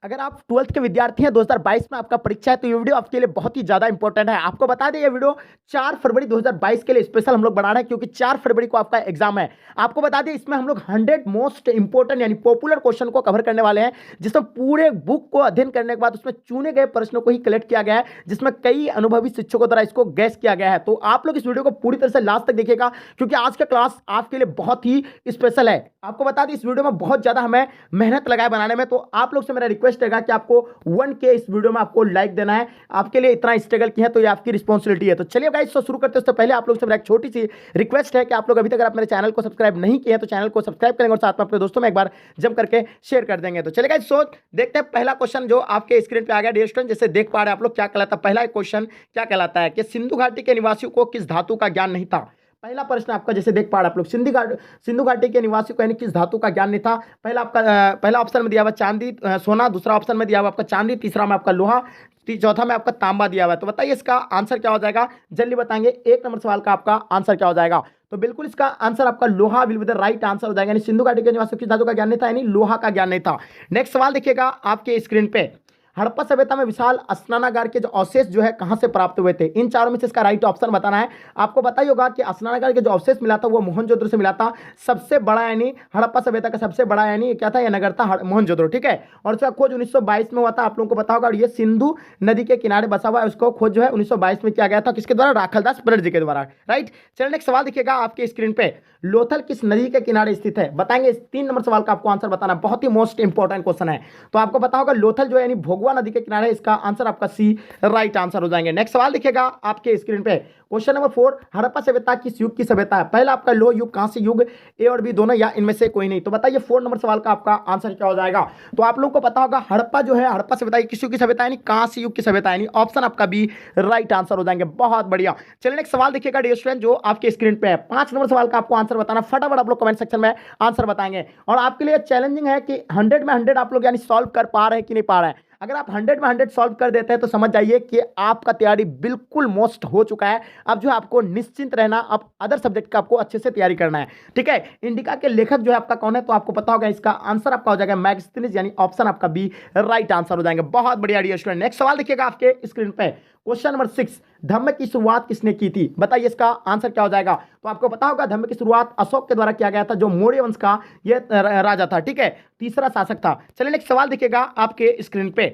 अगर आप 12th के विद्यार्थी हैं, 2022 में आपका परीक्षा है, तो ये वीडियो आपके लिए बहुत ही ज्यादा इंपॉर्टेंट है। आपको बता दें, ये वीडियो 4 फरवरी 2022 के लिए स्पेशल हम लोग बना रहे हैं, क्योंकि 4 फरवरी को आपका एग्जाम है। आपको बता दें, इसमें हम लोग 100 मोस्ट इंपॉर्टेंट यानी पॉपुलर क्वेश्चन को कवर करने वाले हैं, जिसमें पूरे बुक को अध्ययन करने के बाद उसमें चुने गए प्रश्नों को ही कलेक्ट किया गया है, जिसमें कई अनुभवी शिक्षकों द्वारा इसको गैस किया गया है। तो आप लोग इस वीडियो को पूरी तरह से लास्ट तक देखिएगा, क्योंकि आज का क्लास आपके लिए बहुत ही स्पेशल है। आपको बता दें, इस वीडियो में बहुत ज्यादा हमें मेहनत लगाए बनाने में, तो आप लोग से मेरा रिक्वेस्ट रहेगा कि आपको 1K इस वीडियो में आपको लाइक देना है। आपके लिए इतना स्ट्रगल किया है, तो ये आपकी रिस्पॉन्सिबिलिटी है। तो चलिए गाइस, तो शुरू करते हैं। उससे पहले आप लोग से मेरा एक छोटी सी रिक्वेस्ट है कि आप लोग अभी तक अगर आप मेरे चैनल को सब्सक्राइब नहीं किए हैं, तो चैनल को सब्सक्राइब करेंगे और साथ में अपने दोस्तों में एक बार जम करके शेयर कर देंगे। तो चलिए गाइस, सोच देखते हैं पहला क्वेश्चन जो आपके स्क्रीन पे आ गया डियर स्टूडेंट। जैसे देख पा रहे हैं आप लोग, क्या कहलाता है पहला क्वेश्चन, क्या कहलाता है कि सिंधु घाटी के निवासियों को किस धातु का ज्ञान नहीं था। पहला प्रश्न आपका, जैसे देख पा रहे आप लोग, सिंधु घाटी के निवासियों को यानी किस धातु का ज्ञान नहीं था। पहला ऑप्शन में दिया हुआ चांदी सोना, दूसरा ऑप्शन में दिया हुआ आपका चांदी, तीसरा में आपका लोहा, चौथा में आपका तांबा दिया हुआ है। तो बताइए इसका आंसर क्या हो जाएगा, जल्दी बताएंगे। 1 नंबर सवाल का आपका आंसर क्या हो जाएगा। तो बिल्कुल इसका आंसर आपका लोहा will be the right answer हो जाएगा, यानी सिंधु घाटी के निवासियों किस धातु का ज्ञान नहीं था, यानी लोहा का ज्ञान नहीं था। नेक्स्ट सवाल देखिएगा आपके स्क्रीन पे, हड़प्पा सभ्यता में विशाल स्नानागार के जो अवशेष जो है कहां से प्राप्त हुए थे। इन चारों में से इसका राइट ऑप्शन बताना है। आपको पता ही होगा कि स्नानागार के जो अवशेष मिला था वो मोहनजोदड़ो से मिला था। सबसे बड़ा यानी हड़प्पा सभ्यता का सबसे बड़ा यानी क्या था, यह नगर था मोहनजोदड़ो, ठीक है। और इसका खोज 1922 में हुआ था, आप लोगों को पता होगा। और ये सिंधु नदी के किनारे बसा हुआ है, उसको खोज जो है 1922 में किया गया था, किसके द्वारा, राखलदास बनर्जी के द्वारा, राइट। चलिए नेक्स्ट सवाल देखिएगा आपके स्क्रीन पे, लोथल किस नदी के किनारे स्थित है, बताएंगे। 3 नंबर सवाल का आपको आंसर बताना, बहुत ही मोस्ट इंपॉर्टेंट क्वेश्चन है। तो आपको पता होगा लोथल जो है यानी भोगवा नदी के किनारे, इसका आंसर आपका सी राइट आंसर हो जाएंगे। नेक्स्ट सवाल देखिएगा आपके स्क्रीन पे, क्वेश्चन नंबर 4, हड़प्पा सभ्यता किस युग की सभ्यता है। पहला आपका लोह युग, कांस्य युग, ए और बी दोनों, या इनमें से कोई नहीं। तो बताइए 4 नंबर सवाल का आपका आंसर क्या हो जाएगा। तो आप लोगों को पता होगा हड़प्पा जो है, हड़प्पा सभ्यता किस युग की सभ्यता है, यानी कांस्य युग की सभ्यता है, यानी ऑप्शन आपका बी राइट आंसर हो जाएंगे। बहुत बढ़िया। चलिए नेक्स्ट सवाल देखिएगा डियर स्टूडेंट, जो आपके स्क्रीन पे है। 5 नंबर सवाल का आपको आंसर बताना, फटाफट आप लोग कमेंट सेक्शन में आंसर बताएंगे। और आपके लिए चैलेंजिंग है कि 100 में 100 आप लोग यानी सॉल्व कर पा रहे हैं कि नहीं पा रहे हैं। अगर आप 100 में 100 सॉल्व कर देते हैं, तो समझ जाइए कि आपका तैयारी बिल्कुल मोस्ट हो चुका है। अब जो है आपको निश्चिंत रहना, अब अदर सब्जेक्ट का आपको अच्छे से तैयारी करना है, ठीक है। इंडिका के लेखक जो है आपका कौन है, तो आपको पता होगा। इसका आंसर आपका हो जाएगा मैगस्थनीज, यानी ऑप्शन आपका बी राइट आंसर हो जाएंगे। बहुत बढ़िया डियर स्टूडेंट। नेक्स्ट सवाल देखिएगा आपके स्क्रीन पे, क्वेश्चन नंबर 6, धम्म की शुरुआत किसने की थी, बताइए इसका आंसर क्या हो जाएगा। तो आपको पता होगा धम्म की शुरुआत अशोक के द्वारा किया गया था, जो मौर्य वंश का ये राजा था, ठीक है, तीसरा शासक था। चलिए नेक्स्ट सवाल देखिएगा आपके स्क्रीन पे,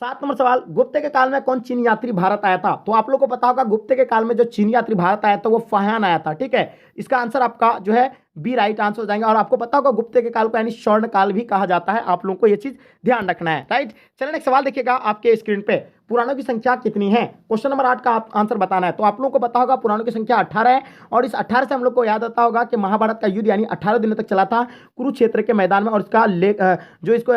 7 नंबर सवाल, गुप्त के काल में कौन चीनी यात्री भारत आया था। तो आप लोगों को पता होगा गुप्त के काल में जो चीनी यात्री भारत आया था वो फाह्यान आया था, ठीक है। इसका आंसर आपका जो है बी राइट आंसर हो जाएंगे। और आपको पता होगा गुप्त के काल को यानी स्वर्ण काल भी कहा जाता है, आप लोगों को ये चीज ध्यान रखना है, राइट। चलिए नेक्स्ट सवाल देखिएगा आपके स्क्रीन पे, पुराणों की संख्या कितनी है। क्वेश्चन नंबर 8 का आप आंसर बताना है। तो आप लोगों को पता होगा पुराणों की संख्या 18 है, और इस 18 से हम लोग को याद आता होगा कि महाभारत का युद्ध यानी 18 दिनों तक चला था कुरुक्षेत्र के मैदान में। और इसका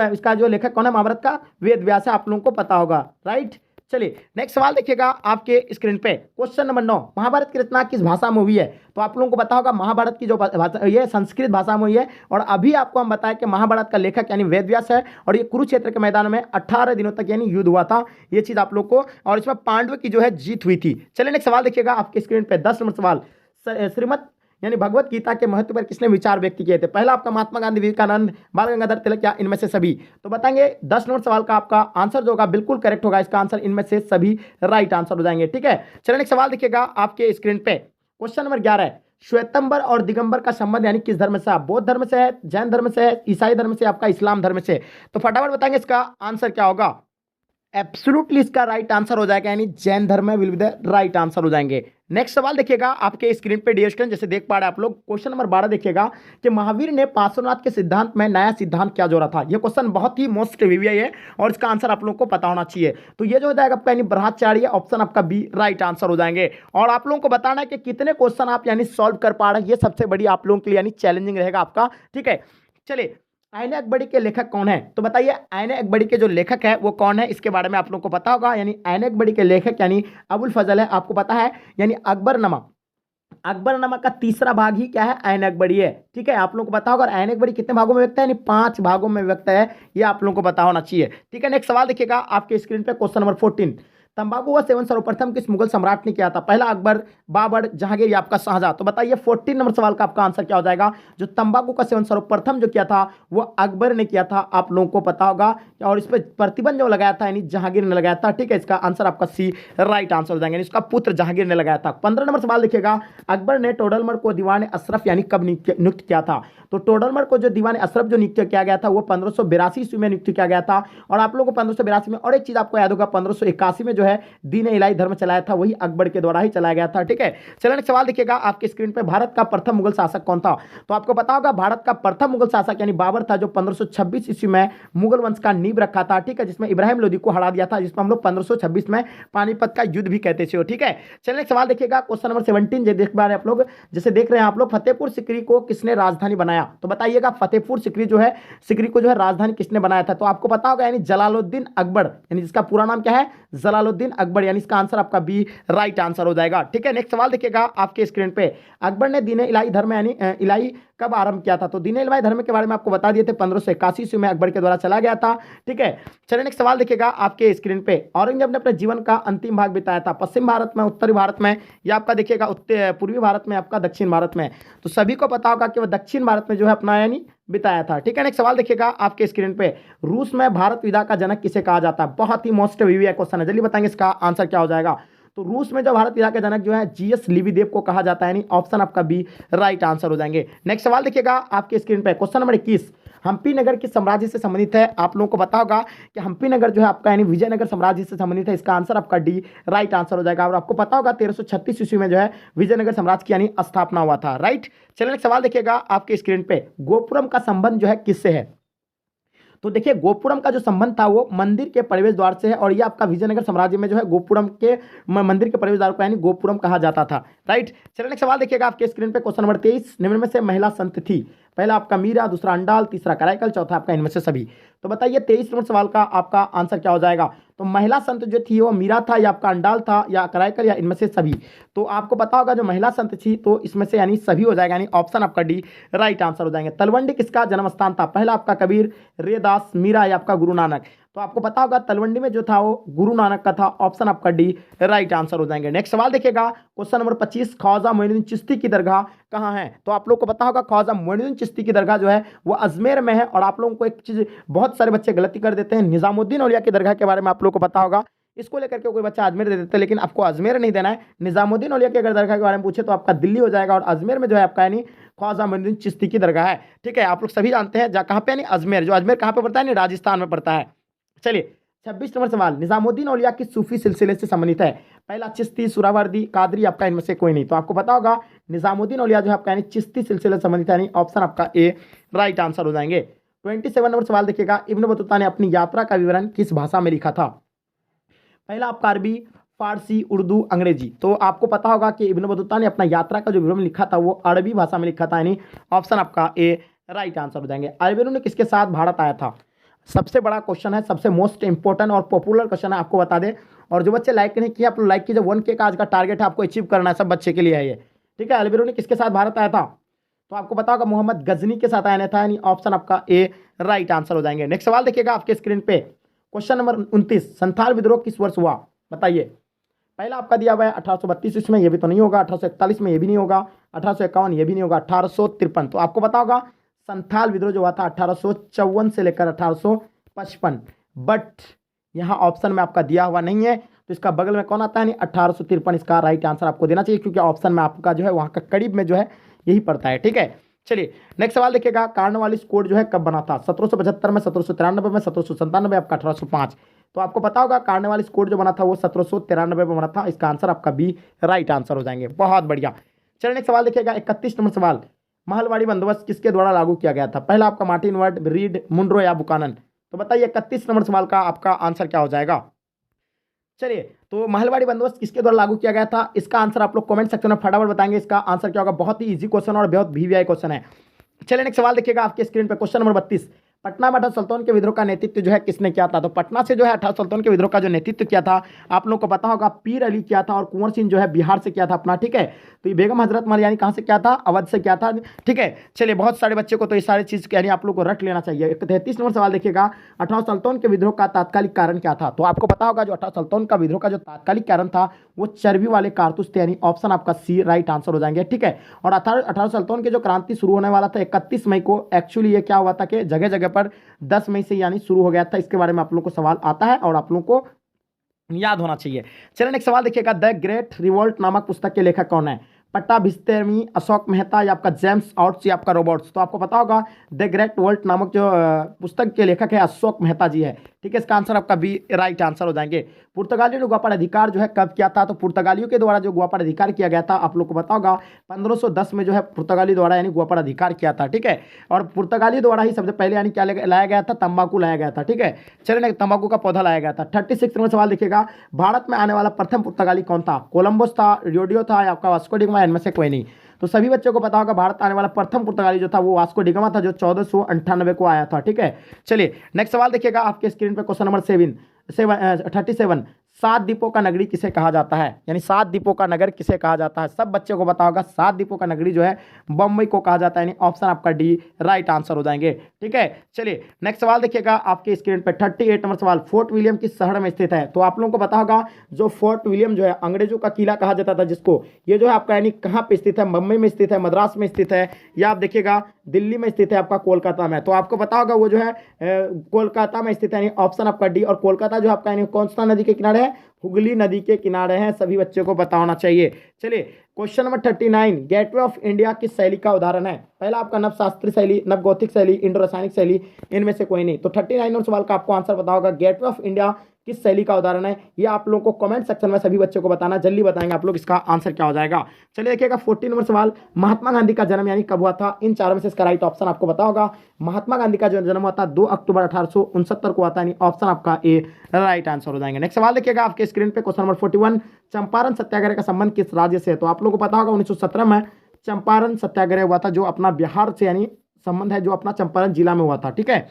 इसका जो लेखक कौन है महाभारत का, वेद व्यास है, आप लोगों को पता होगा, राइट। चलिए नेक्स्ट सवाल देखिएगा आपके स्क्रीन पे, क्वेश्चन नंबर 9, महाभारत की रचना किस भाषा में हुई है। तो आप लोगों को पता होगा महाभारत की जो भाषा ये संस्कृत भाषा में हुई है। और अभी आपको हम बताएं कि महाभारत का लेखक यानी वेद व्यास है, और ये कुरुक्षेत्र के मैदान में 18 दिनों तक यानी युद्ध हुआ था, ये चीज आप लोग को। और इसमें पांडव की जो है जीत हुई थी। चलिए नेक्स्ट सवाल देखिएगा आपके स्क्रीन पे, 10 नंबर सवाल, श्रीमद यानी भगवत गीता के महत्व पर किसने विचार व्यक्त किए थे। पहला आपका महात्मा गांधी, विवेकानंद, बाल गंगाधर तिलक, या इनमें से सभी। तो बताएंगे 10 नंबर सवाल का आपका आंसर जो होगा बिल्कुल करेक्ट होगा। इसका आंसर इनमें से सभी राइट आंसर हो जाएंगे, ठीक है। चलिए नेक्स्ट सवाल देखिएगा आपके स्क्रीन पे, क्वेश्चन नंबर 11, श्वेतंबर और दिगंबर का संबंध यानी किस धर्म से है। बौद्ध धर्म से है, जैन धर्म से है, ईसाई धर्म से, आपका इस्लाम धर्म से। तो फटाफट बताएंगे इसका आंसर क्या होगा। एब्सोल्युटली इसका राइट आंसर हो जाएगा, यानी जैन धर्म में will be the right answer हो जाएंगे। नेक्स्ट सवाल देखिएगा आपके स्क्रीन पे डियर स्टूडेंट, जैसे देख पा रहे हैं आप लोग, क्वेश्चन नंबर 12 देखिएगा कि महावीर ने पार्श्वनाथ के सिद्धांत में नया सिद्धांत क्या जोड़ा था। यह क्वेश्चन बहुत ही मोस्ट वीवीआई है, और इसका आंसर आप लोगों को पता होना चाहिए। तो ये जो हो जाएगा आपका यानी ब्रह्मचार्य, ऑप्शन आपका बी राइट आंसर हो जाएंगे। और आप लोगों को बताना है कि कितने क्वेश्चन आप यानी सॉल्व कर पा रहे हैं, ये सबसे बड़ी आप लोगों के लिए यानी चैलेंजिंग रहेगा आपका, ठीक है। चलिए, आईने अकबरी के लेखक कौन है। तो बताइए आईने अकबरी के जो लेखक है वो कौन है, इसके बारे में आप लोगों को पता होगा। यानी आईने अकबरी के लेखक यानी अबुल फजल है, आपको पता है। यानी अकबरनामा का तीसरा भाग ही क्या है, आईने अकबरी है, ठीक है। आप लोगों को पता होगा। आईने अकबरी कितने भागों में व्यक्त है, यानी 5 भागों में व्यक्त है, ये आप लोगों को पता होना चाहिए, ठीक है। नेक्स्ट सवाल देखिएगा आपके स्क्रीन पे, क्वेश्चन नंबर 14, तंबाकू का सेवन सर्वप्रथम किस मुगल सम्राट ने किया था? पहला अकबर, बाबर, जहांगीर या आपका शाहजहां। तो बताइए 14 नंबर सवाल का आपका आंसर क्या हो जाएगा? जो तंबाकू का सेवन सर्वप्रथम जो किया था वो अकबर ने किया था, आप लोगों को पता होगा। और इस पर प्रतिबंध जो लगाया था यानी जहांगीर ने लगाया था। ठीक है, इसका आंसर आपका सी राइट आंसर हो जाएंगे। इसका पुत्र जहांगीर ने लगाया था। 15 नंबर सवाल देखिएगा, अकबर ने टोडरमल को दीवान अशरफ यानी कब नियुक्त किया था? तो टोडरमल को जो दीवान अशरफ जो नियुक्त किया गया था वो 1582 ईस्वी में नियुक्त किया गया था। और आप लोगों को 1582 में और एक चीज आपको याद होगा, 1581 में जो है दीन इलाही धर्म चलाया था, वही अकबर के द्वारा ही चलाया गया था। ठीक है, चलिए नेक्स्ट सवाल देखिएगा आपके स्क्रीन पे, भारत का प्रथम मुगल शासक कौन था? तो आपको पता होगा भारत का प्रथम मुगल शासक यानी बाबर था, जो 1526 ईस्वी में मुगल वंश का नींव रखा था। ठीक है, जिसमें इब्राहिम लोदी को हरा दिया था, जिसमें हम लोग 1526 में पानीपत का युद्ध भी कहते थे। ठीक है, चलिए नेक्स्ट सवाल देखिएगा, क्वेश्चन नंबर 17 देख पा रहे हैं आप लोग, जैसे देख रहे हैं आप लोग, फतेहपुर सिकरी को किसने राजधानी बनाया? तो बताइएगा फतेहपुर सिकरी जो है, सिकरी को जो है राजधानी किसने बनाया था? तो आपको पता होगा यानी जलालुद्दीन अकबर, यानी जिसका पूरा नाम क्या है? जलालुद्दीन अकबर, यानी इसका आंसर आपका बी राइट आंसर हो जाएगा। ठीक है, नेक्स्ट सवाल देखिएगा आपके स्क्रीन पे, अकबर ने दीन इलाही धर्म यानी इलाही कब आरंभ किया था? तो दीन इलाही धर्म के बारे में आपको बता दिए थे, 1581 ईस्वी में अकबर के द्वारा चला गया था। ठीक है, चलिए नेक्स्ट सवाल देखिएगा आपके स्क्रीन पे, औरंगजेब ने अपने जीवन का अंतिम भाग बिताया था पश्चिम भारत में, उत्तरी भारत में, या आपका देखिएगा पूर्वी भारत में, आपका दक्षिण भारत में? तो सभी को पता होगा कि वह दक्षिण भारत में जो है अपना यानी बिताया था। ठीक है, नेक्स्ट सवाल देखिएगा आपके स्क्रीन पे, रूस में भारत विदा का जनक किसे कहा जाता है? बहुत ही मोस्ट वीवी क्वेश्चन है, जल्दी बताएंगे इसका आंसर क्या हो जाएगा? तो रूस में जो भारत विदा का जनक जो है जीएस लिविदेव को कहा जाता है, यानी ऑप्शन आपका बी राइट आंसर हो जाएंगे। नेक्स्ट सवाल देखिएगा आपके स्क्रीन पे, क्वेश्चन नंबर 21, हम्पी नगर किस साम्राज्य से संबंधित है? आप लोगों को पता होगा कि हम्पी नगर जो है आपका यानी विजयनगर साम्राज्य से संबंधित है, इसका आंसर आपका डी राइट आंसर हो जाएगा। और आपको पता होगा 1336 ईस्वी में जो है विजयनगर साम्राज्य की यानी स्थापना हुआ था। राइट, चलिए नेक्स्ट सवाल देखिएगा आपके स्क्रीन पे, गोपुरम का संबंध जो है किससे है? तो देखिए गोपुरम का जो संबंध था वो मंदिर के प्रवेश द्वार से है, और ये आपका विजयनगर साम्राज्य में जो है गोपुरम के मंदिर के प्रवेश द्वार को यानी गोपुरम कहा जाता था। राइट, चलिए नेक्स्ट सवाल देखिएगा आपके स्क्रीन पे, क्वेश्चन नंबर 23, निम्न में से महिला संत थी? पहला आपका मीरा, दूसरा अंडाल, तीसरा कराइकल, चौथा आपका इनमें से सभी। तो बताइए 23 नंबर सवाल का आपका आंसर क्या हो जाएगा? तो महिला संत जो थी वो मीरा था, या आपका अंडाल था, या कराइकल, या इनमें से सभी? तो आपको पता होगा जो महिला संत थी तो इसमें से यानी सभी हो जाएगा, यानी ऑप्शन आपका डी राइट आंसर हो जाएंगे। तलवंडी किसका जन्म स्थान था? पहला आपका कबीर, रेदास, मीरा, या आपका गुरु नानक? तो आपको पता होगा तलवंडी में जो था वो गुरु नानक का था, ऑप्शन आपका डी राइट आंसर हो जाएंगे। नेक्स्ट सवाल देखिएगा क्वेश्चन नंबर 25, ख्वाजा मोइनुद्दीन चिश्ती की दरगाह कहाँ है? तो आप लोग को पता होगा ख्वाजा मोइनुद्दीन चिश्ती की दरगाह जो है वो अजमेर में है। और आप लोगों को एक चीज बहुत सारे बच्चे गलती कर देते हैं, निजामुद्दीन औलिया की दरगाह के बारे में आप लोग को पता होगा, इसको लेकर के कोई बच्चा अजमेर दे देते हैं, लेकिन आपको अजमेर नहीं देना है। निजामुद्दीन औलिया की अगर दरगाह के बारे में पूछे तो आपका दिल्ली हो जाएगा, और अजमेर में जो है आपका यानी ख्वाजा मोइनुद्दीन चिश्ती की दरगाह है। ठीक है, आप लोग सभी जानते हैं कहाँ पे यानी अजमेर, जो अजमेर कहाँ पे पड़ता है? राजस्थान में पड़ता है। चलिए 26 नंबर सवाल, निजामुद्दीन औलिया किस सूफी सिलसिले से संबंधित है? पहला चिश्ती, सुरावर्दी, कादरी, आपका इनमें से कोई नहीं? तो आपको पता होगा निजामुद्दीन औलिया जो है आपका यानी चिश्ती सिलसिले से संबंधित है, यानी ऑप्शन आपका ए राइट आंसर हो जाएंगे। 27 नंबर सवाल देखिएगा, इब्न बतूता ने अपनी यात्रा का विवरण किस भाषा में लिखा था? पहला आपका अरबी, फारसी, उर्दू, अंग्रेजी? तो आपको पता होगा कि इब्न बतूता ने अपना यात्रा का जो विवरण लिखा था वो अरबी भाषा में लिखा था, यानी ऑप्शन आपका ए राइट आंसर हो जाएंगे। अरबेरू ने किसके साथ भारत आया था? सबसे बड़ा क्वेश्चन है, सबसे मोस्ट इंपॉर्टेंट और पॉपुलर क्वेश्चन है, आपको बता दें। और जो बच्चे लाइक नहीं किए आप लोग लाइक कीजिए, 1K का आज का टारगेट है, आपको अचीव करना है, सब बच्चे के लिए है ये। ठीक है, अरबेरू ने किसके साथ भारत आया था? तो आपको पता होगा मोहम्मद गजनी के साथ आया था, यानी ऑप्शन आपका ए राइट आंसर हो जाएंगे। नेक्स्ट सवाल देखिएगा आपके स्क्रीन पे, क्वेश्चन नंबर 29, संथाल विद्रोह किस वर्ष हुआ? बताइए। पहला आपका दिया हुआ है 1832 ईस्वी में, ये भी तो नहीं होगा। 1841 में ये भी नहीं होगा। 1851 ये भी नहीं होगा। 1853 तो आपको पता होगा संथाल विद्रोह जो हुआ था 1854 से लेकर 1855, बट यहाँ ऑप्शन में आपका दिया हुआ नहीं है, तो इसका बगल में कौन आता है? 1853 इसका राइट आंसर आपको देना चाहिए, क्योंकि ऑप्शन में आपका जो है वहाँ का करीब में जो है यही पड़ता है। ठीक है, चलिए नेक्स्ट सवाल देखिएगा, कार्नवालिस कोड जो है कब बना था? 1775 में, 1793 में, 1797, आपका 1805? तो आपको पता होगा कार्नवालिस कोड जो बना था वो 1793 में बना था, इसका आंसर आपका बी राइट आंसर हो जाएंगे। बहुत बढ़िया। चलिए नेक्स्ट सवाल देखिएगा, 31 नंबर सवाल, महलवाड़ी बंदोबस्त किसके द्वारा लागू किया गया था? पहला आपका मार्टिन वर्ड, रीड, मुनरो, या बुकानन? तो बताइए 31 नंबर सवाल का आपका आंसर क्या हो जाएगा? चलिए, तो महलवाड़ी बंदोबस्त किसके द्वारा लागू किया गया था? इसका आंसर आप लोग कमेंट सेक्शन में फटाफट बताएंगे, इसका आंसर क्या होगा। बहुत ही इजी क्वेश्चन और बहुत वीवीआई क्वेश्चन है। चलिए नेक्स्ट सवाल देखिएगा आपके स्क्रीन पे, क्वेश्चन नंबर 32, पटना में 18 सुल्तान के विद्रोह का नेतृत्व जो है किसने किया था? तो पटना से जो है 18 सुल्तान के विद्रोह का जो नेतृत्व किया था आप लोग को पता होगा पीर अली किया था, और कुंवर सिंह जो है बिहार से किया था अपना, ठीक है। तो ये बेगम हजरत महल यानी कहाँ से किया था? अवध से किया था, ठीक है। चलिए, बहुत सारे बच्चे को तो ये सारी चीज यानी आप लोग को रट लेना चाहिए। 33 नंबर सवाल देखिएगा, 18 सुल्तान के विद्रोह का तात्कालिक कारण क्या था? तो आपको पता होगा जो 18 सुल्तान का विद्रोह का जो तात्कालिक कारण था वो चर्बी वाले कारतूस थे, यानी ऑप्शन आपका सी राइट आंसर हो जाएंगे, ठीक है। और 18 सुल्तान के जो क्रांति शुरू होने वाला था 31 मई को, एक्चुअली ये क्या हुआ था कि जगह जगह पर 10 मई से यानी शुरू हो गया था। इसके बारे में आप लोगों को सवाल आता है और आप लोगों को याद होना चाहिए। चलिए नेक्स्ट सवाल देखिएगा, द ग्रेट रिवोल्ट नामक पुस्तक के लेखक कौन है? पट्टाभिस्तेमी, अशोक मेहता, या आपका जेम्स ऑट्स, या आपका रॉबर्ट्स। तो आपको पता होगा द ग्रेट रिवोल्ट नामक जो पुस्तक के लेखक है अशोक मेहता जी है, ठीक है। इसका आंसर आपका बी राइट आंसर हो जाएंगे। पुर्तगालियों ने गोवा पर अधिकार जो है कब किया था? तो पुर्तगालियों के द्वारा जो गोवा पर अधिकार किया गया था आप लोग को पता होगा 1510 में जो है पुर्तगाली द्वारा यानी गोवा पर अधिकार किया था, ठीक है। और पुर्तगाली द्वारा ही सबसे पहले यानी क्या लाया गया था? तंबाकू लाया गया था, ठीक है। चलिए, तंबाकू का पौधा लाया गया था। 36 नंबर सवाल देखिएगा, भारत में आने वाला प्रथम पुर्तगाली कौन था? कोलंबस था, रियोडियो था, या आपका वास्को डिगामा, इनमें से कोई नहीं। तो सभी बच्चों को पता होगा भारत आने वाला प्रथम पुर्तगाली जो था वो वास्को डिगामा था, जो 1498 को आया था, ठीक है। चलिए नेक्स्ट सवाल देखिएगा आपके स्क्रीन पे, क्वेश्चन नंबर 37, 7 द्वीपों का नगरी किसे कहा जाता है? यानी 7 द्वीपों का नगर किसे कहा जाता है? सब बच्चों को पता होगा 7 द्वीपों का नगरी जो है बम्बई को कहा जाता है, यानी ऑप्शन आपका डी राइट आंसर हो जाएंगे, ठीक है। चलिए नेक्स्ट सवाल देखिएगा आपके स्क्रीन पे, 38 नंबर सवाल, फोर्ट विलियम किस शहर में स्थित है? तो आप लोगों को पता होगा जो फोर्ट विलियम जो है अंग्रेजों का किला कहा जाता था जिसको, ये जो है आपका यानी कहाँ पे स्थित है? मुंबई में स्थित है, मद्रास में स्थित है, या आप देखिएगा दिल्ली में स्थित है, आपका कोलकाता में। तो आपको पता होगा वो जो है कोलकाता में स्थित है, यानी ऑप्शन आपका डी। और कोलकाता जो आपका यानी कौन सा नदी के किनारे है? हुगली नदी के किनारे हैं, सभी बच्चों को पता होना चाहिए। चलिए question number 39, gateway of India किस शैली का उदाहरण है? पहला आपका नव शास्त्रीय शैली, नव गौथिक शैली, इंडो रासायनिक शैली, इनमें से कोई नहीं। तो 39 नंबर सवाल का आपको आंसर पता होगा गेटवे ऑफ इंडिया किस शैली का उदाहरण है? ये आप लोगों को कमेंट सेक्शन में सभी बच्चों को बताना, जल्दी बताएंगे आप लोग इसका आंसर क्या हो जाएगा। चलिए देखिएगा 40 नंबर सवाल, महात्मा गांधी का जन्म यानी कब हुआ था? इन चारों में से इसका राइट ऑप्शन आपको पता होगा, महात्मा गांधी का जो जन्म हुआ था 2 अक्टूबर 1869 को हुआ था, यानी ऑप्शन आपका ए राइट आंसर हो जाएंगे। नेक्स्ट सवाल देखिएगा आपके स्क्रीन पे, क्वेश्चन नंबर 41, चंपारण सत्याग्रह का संबंध किस राज्य से है? तो आप लोगों को पता होगा 1917 में चंपारण सत्याग्रह हुआ था, जो अपना बिहार से यानी संबंध है, जो अपना चंपारण जिला में हुआ था, ठीक है।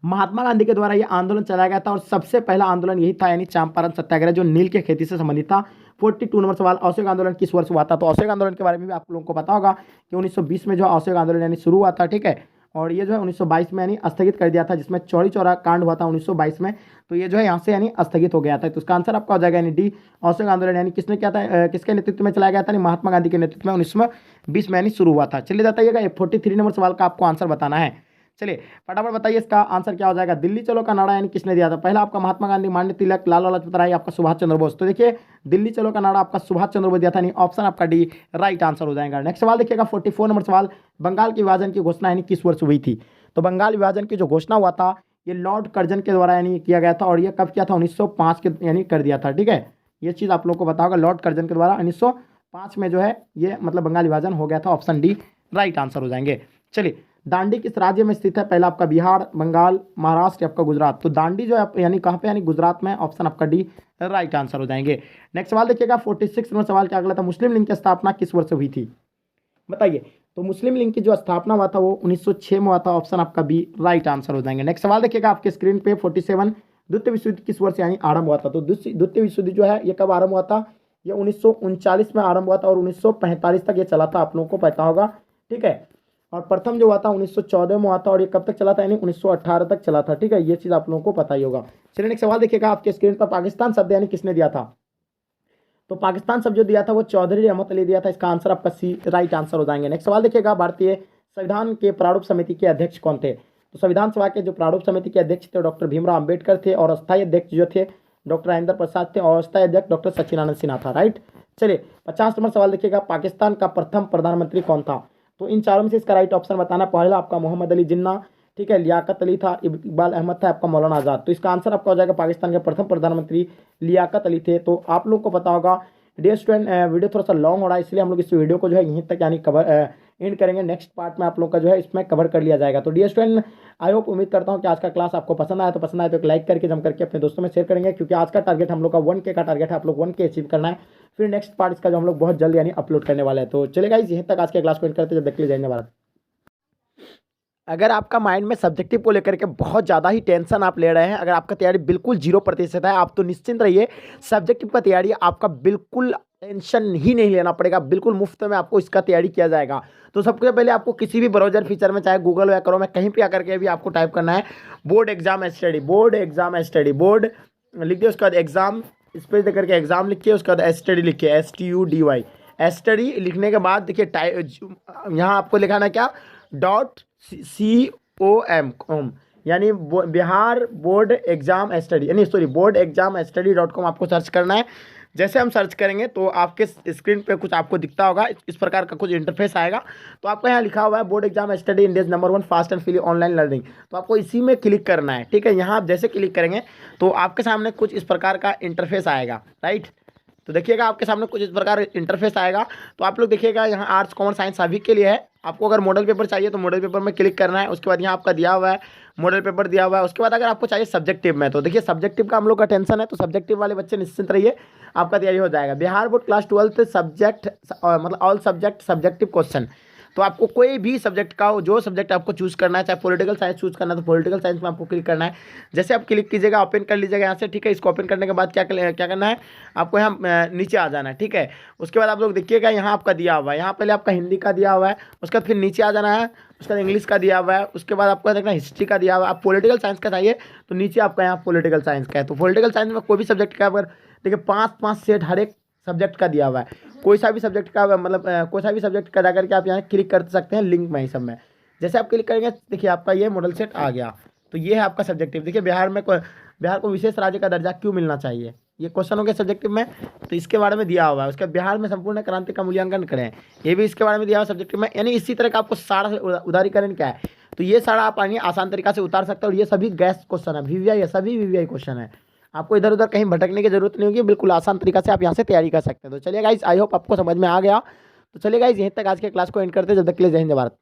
महात्मा गांधी के द्वारा यह आंदोलन चलाया गया था और सबसे पहला आंदोलन यही था, यानी चंपारण सत्याग्रह, जो नील की खेती से संबंधित था। 42 नंबर सवाल, असहयोग आंदोलन किस वर्ष हुआ था? तो असहयोग आंदोलन के बारे में भी आप लोगों को पता होगा कि 1920 में जो असहयोग आंदोलन यानी शुरू हुआ था, ठीक है। और ये जो है 1922 में यानी स्थगित कर दिया था, जिसमें चौरी चौरा कांड हुआ था 1922 में। तो ये जो है यहाँ से यानी स्थगित हो गया था। तो इसका आंसर आपका हो जाएगा यानी डी, असहयोग आंदोलन यानी किसने किया था, किसके नेतृत्व में चलाया गया था? महात्मा गांधी के नेतृत्व में 1920 में यानी शुरू हुआ था। चलिए बताइएगा 43 नंबर सवाल का आपको आंसर बताना है। चलिए फटाफट बताइए इसका आंसर क्या हो जाएगा। दिल्ली चलो का नारा यानी किसने दिया था? पहला आपका महात्मा गांधी, माननीय तिलक, लाला लाजपत राय, आपका सुभाष चंद्र बोस। तो देखिए दिल्ली चलो का नारा आपका सुभाष चंद्र बोस दिया था, यानी ऑप्शन आपका डी राइट आंसर हो जाएगा। नेक्स्ट सवाल देखिएगा 44 नंबर सवाल, बंगाल के विभाजन की घोषणा यानी किस वर्ष हुई थी? तो बंगाल विभाजन की जो घोषणा हुआ था ये लॉर्ड कर्जन के द्वारा यानी किया गया था, और ये कब किया था? 1905 के यानी कर दिया था, ठीक है। ये चीज़ आप लोगों को पता होगा, लॉर्ड कर्जन के द्वारा 1905 में जो है ये मतलब बंगाल विभाजन हो गया था, ऑप्शन डी राइट आंसर हो जाएंगे। चलिए दांडी किस राज्य में स्थित है? पहला आपका बिहार, बंगाल, महाराष्ट्र, आपका गुजरात। तो दांडी जो है यानी कहाँ पे? यानी गुजरात में, ऑप्शन आपका डी राइट आंसर हो जाएंगे। नेक्स्ट सवाल देखिएगा 46 नंबर सवाल क्या अगला था, मुस्लिम लीग की स्थापना किस वर्ष हुई थी? बताइए। तो मुस्लिम लीग की जो स्थापना हुआ था वो 1906 में हुआ था, ऑप्शन आपका बी राइट आंसर हो जाएंगे। नेक्स्ट सवाल देखिएगा आपके स्क्रीन पे 47, द्वितीय विश्व युद्ध किस वर्ष यानी आरंभ हुआ था? तो द्वितीय विश्व युद्ध जो है ये कब आरंभ हुआ था? ये 1939 में आरंभ हुआ था और 1945 तक ये चला था, आप लोगों को पता होगा, ठीक है। और प्रथम जो हुआ था 1914 में हुआ था, और ये कब तक चला था? यानी 1918 तक चला था, ठीक है। ये चीज़ आप लोगों को पता ही होगा। चलिए नेक्स्ट सवाल देखिएगा आपके स्क्रीन पर, पाकिस्तान शब्द यानी किसने दिया था? तो पाकिस्तान शब्द जो दिया था वो चौधरी रहमत अली दिया था, इसका आंसर आपका सी राइट आंसर हो जाएंगे। नेक्स्ट सवाल देखिएगा, भारतीय संविधान के प्रारूप समिति के अध्यक्ष कौन थे? तो संविधान सभा के जो प्रारूप समिति के अध्यक्ष थे डॉक्टर भीमराव अम्बेडकर थे, और अस्थायी अध्यक्ष जो थे डॉक्टर राजेंद्र प्रसाद थे, और अस्थायी अध्यक्ष डॉक्टर सचिदानंद सिन्हा था, राइट। चलिए 50 नंबर सवाल देखिएगा, पाकिस्तान का प्रथम प्रधानमंत्री कौन था? तो इन चारों में से इसका राइट ऑप्शन बताना। पहला आपका मोहम्मद अली जिन्ना, ठीक है, लियाकत अली था, इकबाल अहमद था, आपका मौलाना आज़ाद। तो इसका आंसर आपका हो जाएगा पाकिस्तान के प्रथम प्रधानमंत्री लियाकत अली थे। तो आप लोग को पता होगा डियर स्टूडेंट, वीडियो थोड़ा सा लॉन्ग हो रहा है, इसलिए हम लोग इस वीडियो को जो है यहीं तक यानी कवर एंड करेंगे। नेक्स्ट पार्ट में आप लोग का जो है इसमें कवर कर लिया जाएगा। तो डियर स्टूडेंट, आई होप, उम्मीद करता हूँ कि आज का क्लास आपको पसंद आया। तो पसंद आए तो एक लाइक करके जम करके अपने दोस्तों में शेयर करेंगे, क्योंकि आज का टारगेट हम लोग का 1K का टारगेट है, आप लोग 1K अचीव करना है। फिर नेक्स्ट पार्ट इसका जो हम लोग बहुत जल्द यानी अपलोड करने वाले हैं। तो चलेगा, यहीं तक आज के क्लास को एंड करते, जब देख लीजिए। धन्यवाद। अगर आपका माइंड में सब्जेक्टिव को लेकर के बहुत ज़्यादा ही टेंशन आप ले रहे हैं, अगर आपका तैयारी बिल्कुल 0% है, आप तो निश्चिंत रहिए, सब्जेक्टिव का तैयारी आपका बिल्कुल टेंशन ही नहीं लेना पड़ेगा, बिल्कुल मुफ्त में आपको इसका तैयारी किया जाएगा। तो सबसे पहले आपको किसी भी ब्राउजर फीचर में, चाहे गूगल या क्रोम में, कहीं पे आकर के भी आपको टाइप करना है board exam study, board exam study, board लिख दिया, उसके बाद एग्जाम स्पेस दे करके एग्जाम लिखिए, उसके बाद स्टडी लिखिए, STUDY, स्टडी लिखने के बाद देखिए यहाँ आपको लिखाना है क्या, .com, यानी बिहार बोर्ड एग्जाम स्टडी, यानी sorry board exam study .com आपको सर्च करना है। जैसे हम सर्च करेंगे तो आपके स्क्रीन पे कुछ आपको दिखता होगा, इस प्रकार का कुछ इंटरफेस आएगा। तो आपका यहाँ लिखा हुआ है board exam study India's number 1 fast and free online learning, तो आपको इसी में क्लिक करना है, ठीक है। यहाँ आप जैसे क्लिक करेंगे तो आपके सामने कुछ इस प्रकार का इंटरफेस आएगा, राइट। तो देखिएगा आपके सामने कुछ इस प्रकार इंटरफेस आएगा। तो आप लोग देखिएगा यहाँ आर्ट्स कॉमर्स साइंस सभी के लिए है। आपको अगर मॉडल पेपर चाहिए तो मॉडल पेपर में क्लिक करना है, उसके बाद यहाँ आपका दिया हुआ है मॉडल पेपर दिया हुआ है। उसके बाद अगर आपको चाहिए सब्जेक्टिव में, तो देखिए सब्जेक्टिव का हम लोग का टेंशन है, तो सब्जेक्टिव वाले बच्चे निश्चिंत रहिए, आपका तैयारी हो जाएगा। बिहार बोर्ड क्लास 12 सब्जेक्ट मतलब ऑल सब्जेक्ट सब्जेक्टिव क्वेश्चन, तो आपको कोई भी सब्जेक्ट का जो सब्जेक्ट आपको चूज करना है, चाहे पॉलिटिकल साइंस चूज करना है तो पॉलिटिकल साइंस में आपको क्लिक करना है। जैसे आप क्लिक कीजिएगा, ओपन कर लीजिएगा यहाँ से, ठीक है। इसको ओपन करने के बाद क्या करना है, आपको यहाँ नीचे आ जाना है, ठीक है। उसके बाद आप लोग देखिएगा यहाँ आपका दिया हुआ है, यहाँ पहले आपका हिंदी का दिया हुआ है, उसके बाद फिर नीचे आ जाना है, उसके बाद इंग्लिश का दिया हुआ है, उसके बाद आपको देखना हिस्ट्री का दिया हुआ है। आप पॉलिटिकल साइंस का चाहिए तो नीचे आपका यहाँ पॉलिटिकल साइंस का है। तो पॉलिटिकल साइंस में कोई भी सब्जेक्ट का अगर देखिए 5-5 सेट हर एक सब्जेक्ट का दिया हुआ है, कोई सा भी सब्जेक्ट का मतलब कोई सा भी सब्जेक्ट का जाकर के आप यहाँ क्लिक कर सकते हैं लिंक में, ही सब में। जैसे आप क्लिक करेंगे देखिए आपका ये मॉडल सेट आ गया। तो ये है आपका सब्जेक्टिव। देखिए बिहार को विशेष राज्य का दर्जा क्यों मिलना चाहिए, ये क्वेश्चन हो गया सब्जेक्टिव में, तो इसके बारे में दिया हुआ है। उसके बिहार में संपूर्ण क्रांति का मूल्यांकन करें, ये भी इसके बारे में दिया हुआ सब्जेक्टिव में। यानी इसी तरह का आपको सारा उदारीकरण क्या है, तो ये सारा आप आगे आसान तरीका से उतार सकते हैं। और ये सभी गैस क्वेश्चन है, VVI, सभी VVI क्वेश्चन है, आपको इधर उधर कहीं भटकने की जरूरत नहीं होगी, बिल्कुल आसान तरीका से आप यहाँ से तैयारी कर सकते हैं। तो चलिए गाइस, आई होप आपको समझ में आ गया। तो चलिए गाइस, यहीं तक आज के क्लास को एंड करते हैं। जब तक के लिए जय हिंद जय भारत।